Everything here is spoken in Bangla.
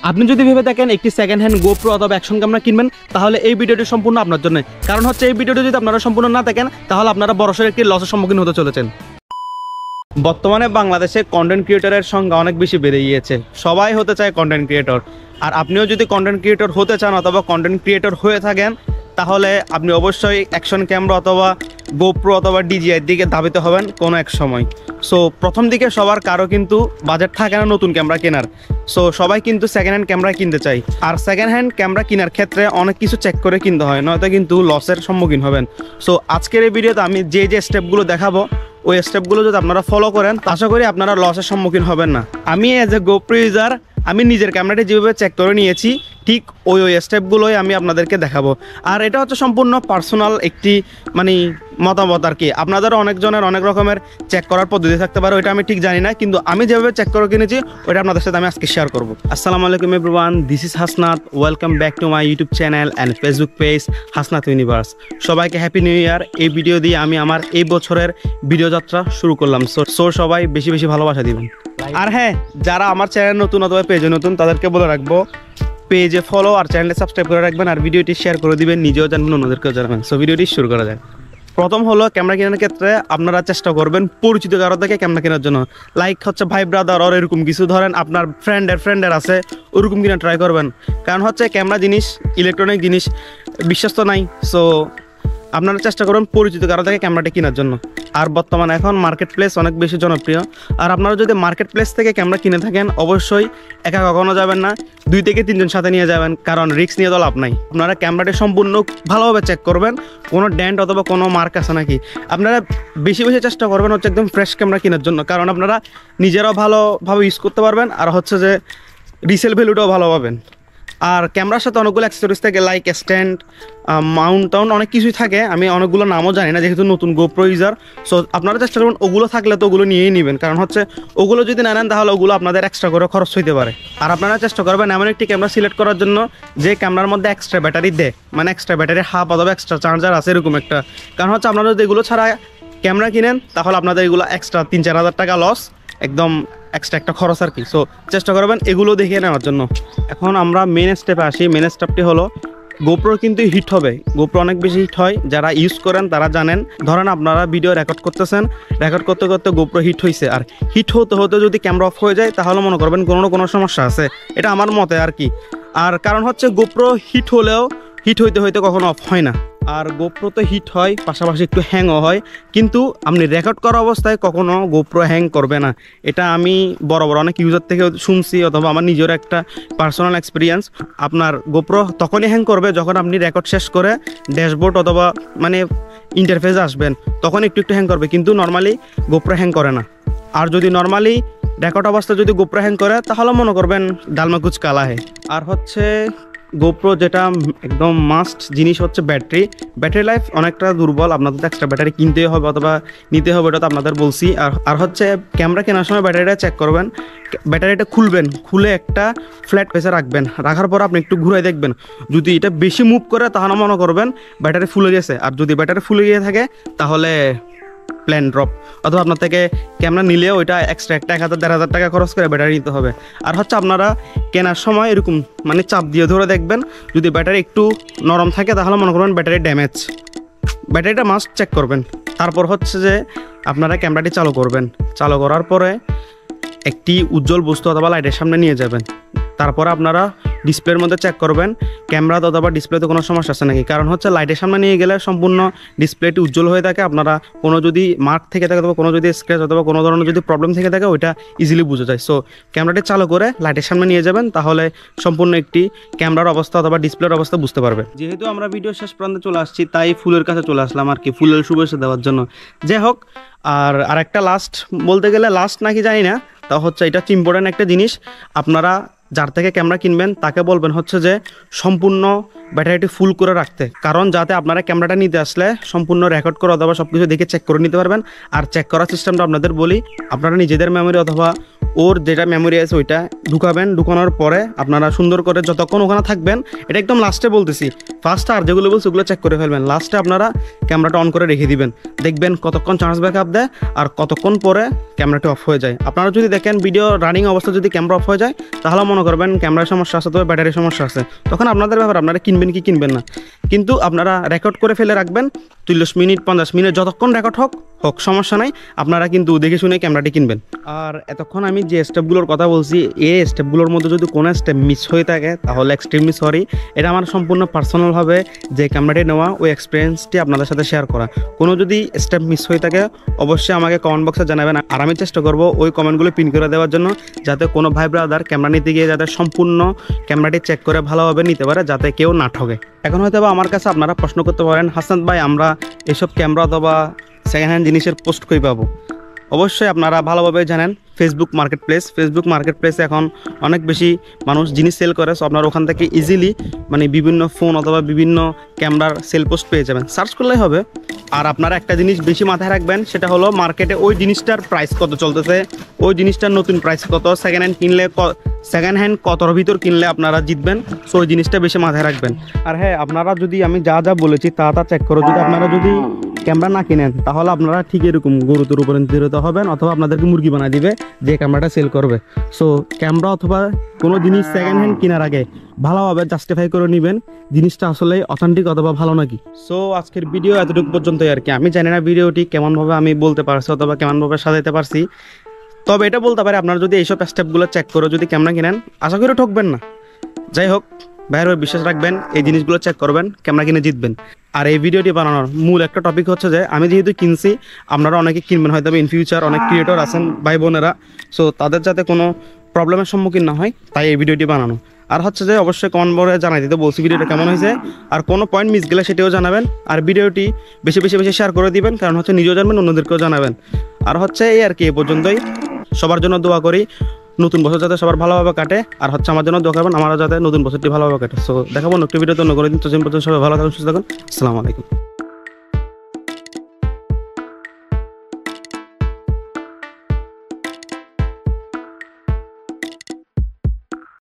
আপনি যদি ভেবে থাকেন একটি সেকেন্ড হ্যান্ড গোপ্রো অথবা অ্যাকশন ক্যামেরা কিনবেন, তাহলে এই ভিডিওটি সম্পূর্ণ আপনার জন্য। কারণ হচ্ছে এই ভিডিওটি যদি আপনারা সম্পূর্ণ না থাকেন, তাহলে আপনারা বড়সড় একটি লসের সম্মুখীন হতে চলেছেন। বর্তমানে বাংলাদেশে কন্টেন্ট ক্রিয়েটরের সংখ্যা অনেক বেশি বেড়ে গিয়েছে। সবাই হতে চায় কন্টেন্ট ক্রিয়েটর। আর আপনিও যদি কন্টেন্ট ক্রিয়েটর হতে চান অথবা কন্টেন্ট ক্রিয়েটর হয়ে থাকেন, তাহলে আপনি অবশ্যই অ্যাকশন ক্যামেরা অথবা গোপ্রো অথবা ডিজিআইয়ের দিকে ধাবিত হবেন কোনো এক সময়। সো প্রথম দিকে সবার কারো কিন্তু বাজেট থাকে না নতুন ক্যামেরা কেনার। সো সবাই কিন্তু সেকেন্ড হ্যান্ড ক্যামেরা কিনতে চাই। আর সেকেন্ড হ্যান্ড ক্যামেরা কেনার ক্ষেত্রে অনেক কিছু চেক করে কিনতে হয়, নয়তো কিন্তু লসের সম্মুখীন হবেন। সো আজকের এই ভিডিওতে আমি যে স্টেপগুলো দেখাবো, ওই স্টেপগুলো যদি আপনারা ফলো করেন, আশা করি আপনারা লসের সম্মুখীন হবেন না। আমি অ্যাজ এ গোপ্রো ইউজার আমি নিজের ক্যামেরাটি যেভাবে চেক করে নিয়েছি, ঠিক ওই স্টেপগুলোই আমি আপনাদেরকে দেখাবো। আর এটা হচ্ছে সম্পূর্ণ পার্সোনাল একটি মতামত আর কি। আপনাদেরও অনেকজনের অনেক রকমের চেক করার পদ্ধতি থাকতে পারে, ওইটা আমি ঠিক জানি না, কিন্তু আমি যেভাবে চেক করে কিনেছি ওইটা আপনাদের সাথে আমি আজকে শেয়ার করবো। আসসালামু আলাইকুম everyone, this is Hasnat. Welcome back to my YouTube channel and Facebook page Hasnat universe. সবাইকে হ্যাপি নিউ ইয়ার। এই ভিডিও দিয়ে আমি আমার এই বছরের ভিডিও যাত্রা শুরু করলাম। সো সবাই বেশি বেশি ভালোবাসা দিবেন। আর হ্যাঁ, যারা আমার চ্যানেল নতুন অথবা পেজে নতুন, তাদেরকে বলে রাখবো পেজে ফলো আর চ্যানেলে সাবস্ক্রাইব করে রাখবেন, আর ভিডিওটি শেয়ার করে দিবেন, নিজেও জানবেন অন্যদেরকেও জানাবেন। সো ভিডিওটি শুরু করা যায়। প্রথম হলো, ক্যামেরা কেনার ক্ষেত্রে আপনারা চেষ্টা করবেন পরিচিত কারো থেকে ক্যামেরা কেনার জন্য। লাইক হচ্ছে ভাই ব্রাদার আর এরকম কিছু, ধরেন আপনার ফ্রেন্ডের আছে, ওরকম কিনা ট্রাই করবেন। কারণ হচ্ছে ক্যামেরা জিনিস, ইলেকট্রনিক জিনিস, বিশ্বস্ত নাই। সো আপনারা চেষ্টা করুন পরিচিত কারো থেকে ক্যামেরাটা কেনার জন্য। আর বর্তমানে এখন মার্কেট প্লেস অনেক বেশি জনপ্রিয়। আর আপনারা যদি মার্কেট প্লেস থেকে ক্যামেরা কিনে থাকেন, অবশ্যই একা কখনো যাবেন না, 2 থেকে 3 জন সাথে নিয়ে যাবেন, কারণ রিস্ক নিয়ে তো লাভ নাই। আপনারা ক্যামেরাটি সম্পূর্ণ ভালোভাবে চেক করবেন, কোনো ডেন্ট অথবা কোনো মার্ক আছে নাকি। আপনারা বেশি বেশি চেষ্টা করবেন হচ্ছে একদম ফ্রেশ ক্যামেরা কেনার জন্য, কারণ আপনারা নিজেরাও ভালোভাবে ইউজ করতে পারবেন, আর হচ্ছে যে রিসেল ভ্যালুটাও ভালো পাবেন। আর ক্যামেরার সাথে অনেকগুলো অ্যাক্সেসরিজ থাকে, লাইক স্ট্যান্ড, মাউন্ট অনেক কিছুই থাকে। আমি অনেকগুলো নামও জানি না, যেহেতু নতুন গোপ্রো ইউজার। সো আপনারা চেষ্টা করবেন ওগুলো থাকলে তো ওগুলো নিয়েই নেবেন, কারণ হচ্ছে ওগুলো যদি না নেন তাহলে ওগুলো আপনাদের এক্সট্রা করে খরচ হইতে পারে। আর আপনারা চেষ্টা করবেন এমন একটি ক্যামেরা সিলেক্ট করার জন্য যে ক্যামেরার মধ্যে এক্সট্রা ব্যাটারি দেয়, মানে এক্সট্রা ব্যাটারি হাফ অথবা এক্সট্রা চার্জার আছে এরকম একটা। কারণ হচ্ছে আপনারা যদি এগুলো ছাড়া ক্যামেরা কিনেন, তাহলে আপনাদের এগুলো এক্সট্রা 3-4 হাজার টাকা লস, একদম এক্সট্রা একটা খরচ আর কি। সো চেষ্টা করবেন এগুলো দেখে নেওয়ার জন্য। এখন আমরা মেন স্টেপে আসি। মেন স্টেপটি হলো, গোপ্রো কিন্তু হিট হবে, গোপ্রো অনেক বেশি হিট হয়। যারা ইউজ করেন তারা জানেন। ধরেন আপনারা ভিডিও রেকর্ড করতেছেন, রেকর্ড করতে করতে গোপ্রো হিট হয়েছে, আর হিট হতে হতে যদি ক্যামেরা অফ হয়ে যায়, তাহলে মনে করবেন কোনো সমস্যা আছে। এটা আমার মতে আর কি। আর কারণ হচ্ছে গোপ্রো হিট হলেও হিট হইতে হইতে কখনো অফ হয় না। আর গোপ্রো তো হিট হয়, পাশাপাশি একটু হ্যাংও হয়, কিন্তু আপনি রেকর্ড করা অবস্থায় কখনো গোপ্রো হ্যাং করবে না। এটা আমি বড় অনেক ইউজার থেকে শুনছি, অথবা আমার নিজের একটা পার্সোনাল এক্সপিরিয়েন্স। আপনার গোপ্রো তখনই হ্যাং করবে যখন আপনি রেকর্ড শেষ করে ড্যাশবোর্ড অথবা ইন্টারফেসে আসবেন, তখন একটু হ্যাং করবে, কিন্তু নর্মালি গোপ্রো হ্যাং করে না। আর যদি নর্মালি রেকর্ড অবস্থায় যদি গোপ্রো হ্যাং করে, তাহলে মনে করবেন ডালমা কুচ কালা হে। আর হচ্ছে গোপ্রো যেটা একদম মাস্ট জিনিস হচ্ছে ব্যাটারি লাইফ অনেকটা দুর্বল। আপনাদের এক্সট্রা ব্যাটারি কিনতেই হবে অথবা নিতে হবে, এটা তো আপনাদের বলছি। আর হচ্ছে ক্যামেরা কেনার সময় ব্যাটারিটা চেক করবেন, ব্যাটারিটা খুলে একটা ফ্ল্যাট পেসে রাখবেন। রাখার পর আপনি একটু ঘুরে দেখবেন, যদি এটা বেশি মুভ করে তাহলে মনে করবেন ব্যাটারি ফুলে গেছে। আর যদি ব্যাটারি ফুলে গিয়ে থাকে, তাহলে প্ল্যান ড্রপ, অথবা আপনার থেকে ক্যামেরা নিলেও ওইটা এক্সট্রা একটা 1000-1500 টাকা খরচ করে ব্যাটারি নিতে হবে। আর হচ্ছে আপনারা কেনার সময় এরকম চাপ দিয়ে ধরে দেখবেন, যদি ব্যাটারি একটু নরম থাকে তাহলে মনে করবেন ব্যাটারি ড্যামেজ। ব্যাটারিটা মাস্ট চেক করবেন। তারপর হচ্ছে যে আপনারা ক্যামেরাটি চালু করবেন। চালু করার পরে একটি উজ্জ্বল বস্তু অথবা লাইটের সামনে নিয়ে যাবেন। তারপর আপনারা ডিসপ্লের মধ্যে চেক করবেন ক্যামেরা অথবা ডিসপ্লেতে কোনো সমস্যা আছে নাকি। কারণ হচ্ছে লাইটের সামনে নিয়ে গেলে সম্পূর্ণ ডিসপ্লেটি উজ্জ্বল হয়ে থাকে। আপনারা কোনো যদি মার্ক থেকে থাকে অথবা কোনো যদি স্ক্র্যাচ অথবা কোনো ধরনের যদি প্রবলেম থেকে থাকে, ওইটা ইজিলি বোঝা যায়। সো ক্যামেরাটি চালু করে লাইটের সামনে নিয়ে যাবেন, তাহলে সম্পূর্ণ একটি ক্যামেরার অবস্থা অথবা ডিসপ্লের অবস্থা বুঝতে পারবে। যেহেতু আমরা ভিডিও শেষ পর্যন্ত চলে আসছি, তাই ফুলের কাছে চলে আসলাম আর কি, ফুলের শুভেচ্ছা দেওয়ার জন্য। যাই হোক, আর একটা লাস্ট বলতে গেলে, লাস্ট নাকি জানি না, তা হচ্ছে এটা হচ্ছে ইম্পর্টেন্ট একটা জিনিস। আপনারা যার থেকে ক্যামেরা কিনবেন তাকে বলবেন হচ্ছে যে সম্পূর্ণ ব্যাটারিটি ফুল করে রাখতে, কারণ যাতে আপনারা ক্যামেরাটা নিতে আসলে সম্পূর্ণ রেকর্ড করে অথবা সব কিছু দেখে চেক করে নিতে পারবেন। আর চেক করার সিস্টেমটা আপনাদের বলি, আপনারা নিজেদের মেমোরি অথবা ওর যেটা মেমোরি আছে ওইটা ঢুকাবেন। ঢুকানোর পরে আপনারা সুন্দর করে যতক্ষণ ওখানে থাকবেন, এটা একদম লাস্টে বলতেছি, ফার্স্টে আর যেগুলো বলছে ওগুলো চেক করে ফেলবেন। লাস্টে আপনারা ক্যামেরাটা অন করে রেখে দিবেন, দেখবেন কতক্ষণ চার্জ ব্যাকআপ দেয় আর কতক্ষণ পরে ক্যামেরাটি অফ হয়ে যায়। আপনারা যদি দেখেন ভিডিও রানিং অবস্থা যদি ক্যামেরা অফ হয়ে যায়, তাহলে মনে করবেন ক্যামেরার সমস্যা আছে, তবে ব্যাটারির সমস্যা আছে। তখন আপনাদের ব্যাপার, আপনারা কিনবেন কি কিনবেন না। কিন্তু আপনারা রেকর্ড করে ফেলে রাখবেন 40 মিনিট 50 মিনিট যতক্ষণ রেকর্ড হোক সমস্যা নাই, আপনারা কিন্তু দেখে শুনে ক্যামেরাটি কিনবেন। আর এতক্ষণ আমি যে স্টেপগুলোর কথা বলছি, এই স্টেপগুলোর মধ্যে যদি কোনো স্টেপ মিস হয়ে থাকে তাহলে এক্সট্রিমলি সরি। এটা আমার সম্পূর্ণ পার্সোনালভাবে যে ক্যামেরাটি নেওয়া ওই এক্সপিরিয়েন্সটি আপনাদের সাথে শেয়ার করা। কোনো যদি স্টেপ মিস হয়ে থাকে অবশ্যই আমাকে কমেন্ট বক্সে জানাবেন, আর আমি চেষ্টা করব ওই কমেন্টগুলো পিন করে দেওয়ার জন্য, যাতে কোনো ভাই ব্রাদার ক্যামেরা নিতে গিয়ে যাতে সম্পূর্ণ ক্যামেরাটি চেক করে ভালোভাবে নিতে পারে, যাতে কেউ না ঠকে। এখন হয়তো আমার কাছে আপনারা প্রশ্ন করতে পারেন, হাসান ভাই আমরা এসব ক্যামেরা অথবা সেকেন্ড হ্যান্ড জিনিসের পোস্ট কই পাবো? অবশ্যই আপনারা ভালোভাবে জানেন ফেসবুক মার্কেট প্লেসে এখন অনেক বেশি মানুষ জিনিস সেল করে। সো আপনারা ওখান থেকে ইজিলি মানে বিভিন্ন ফোন অথবা বিভিন্ন ক্যামেরার সেল পোস্ট পেয়ে যাবেন, সার্চ করলেই হবে। আর আপনারা একটা জিনিস বেশি মাথায় রাখবেন, সেটা হলো মার্কেটে ওই জিনিসটার প্রাইস কত চলতেছে, ওই জিনিসটার নতুন প্রাইস কত, সেকেন্ড হ্যান্ড কতর ভিতর কিনলে আপনারা জিতবেন। সো ওই জিনিসটা বেশি মাথায় রাখবেন। আর হ্যাঁ, আপনারা যদি আমি যা যা বলেছি তা চেক করো, যদি আপনারা যদি ক্যামেরা না কিনেন তাহলে আপনারা ঠিক এরকম গরুতে রূপান্তরিত হবেন, অথবা আপনাদেরকে মুরগি বানিয়ে দিবে যে ক্যামেরাটা সেল করবে। সো ক্যামেরা অথবা কোনো জিনিস সেকেন্ড হ্যান্ড কেনার আগে ভালোভাবে জাস্টিফাই করে নেবেন জিনিসটা আসলে অথেন্টিক অথবা ভালো নাকি। সো আজকের ভিডিও এতটুকু পর্যন্তই আর কি। আমি জানি না ভিডিওটি কেমনভাবে আমি বলতে পারছি অথবা কেমনভাবে সাজাতে পারছি, তবে এটা বলতে পারি আপনারা যদি এইসব স্টেপগুলো চেক করে যদি ক্যামেরা কিনেন আশা করি ঠকবেন না। যাই হোক, বাইরে বিশ্বাস রাখবেন, এই জিনিসগুলো চেক করবেন, ক্যামেরা কিনে জিতবেন। আর এই ভিডিওটি বানানোর মূল একটা টপিক হচ্ছে যে আমি যেহেতু কিনছি, আপনারা অনেকে কিনবেন হয়তো ইন ফিউচার, অনেক ক্রিয়েটর আছেন ভাই বোনেরা, সো তাদের যাতে কোনো প্রবলেমের সম্মুখীন না হয় তাই এই ভিডিওটি বানানো। আর হচ্ছে যে অবশ্যই কমেন্ট করে জানাই দিতে বলছি ভিডিওটা কেমন হয়েছে, আর কোনো পয়েন্ট মিস গেলে সেটাও জানাবেন। আর ভিডিওটি বেশি শেয়ার করে দিবেন, কারণ হচ্ছে নিজেও জানবেন অন্যদেরকেও জানাবেন। আর হচ্ছে এই আর কি, এ পর্যন্তই। সবার জন্য দোয়া করি নতুন বছর যাতে সবার ভালোভাবে কাটে, আর হচ্ছে আমার জন্য দোয়া করবেন আমারও যাতে নতুন বছরটি ভালোভাবে কাটে। সো দেখাবো নতুন ভিডিওতে অন্য করে দিন। তো সবাই ভালো থাকুন, সুস্থ থাকুন। আসসালামু আলাইকুম।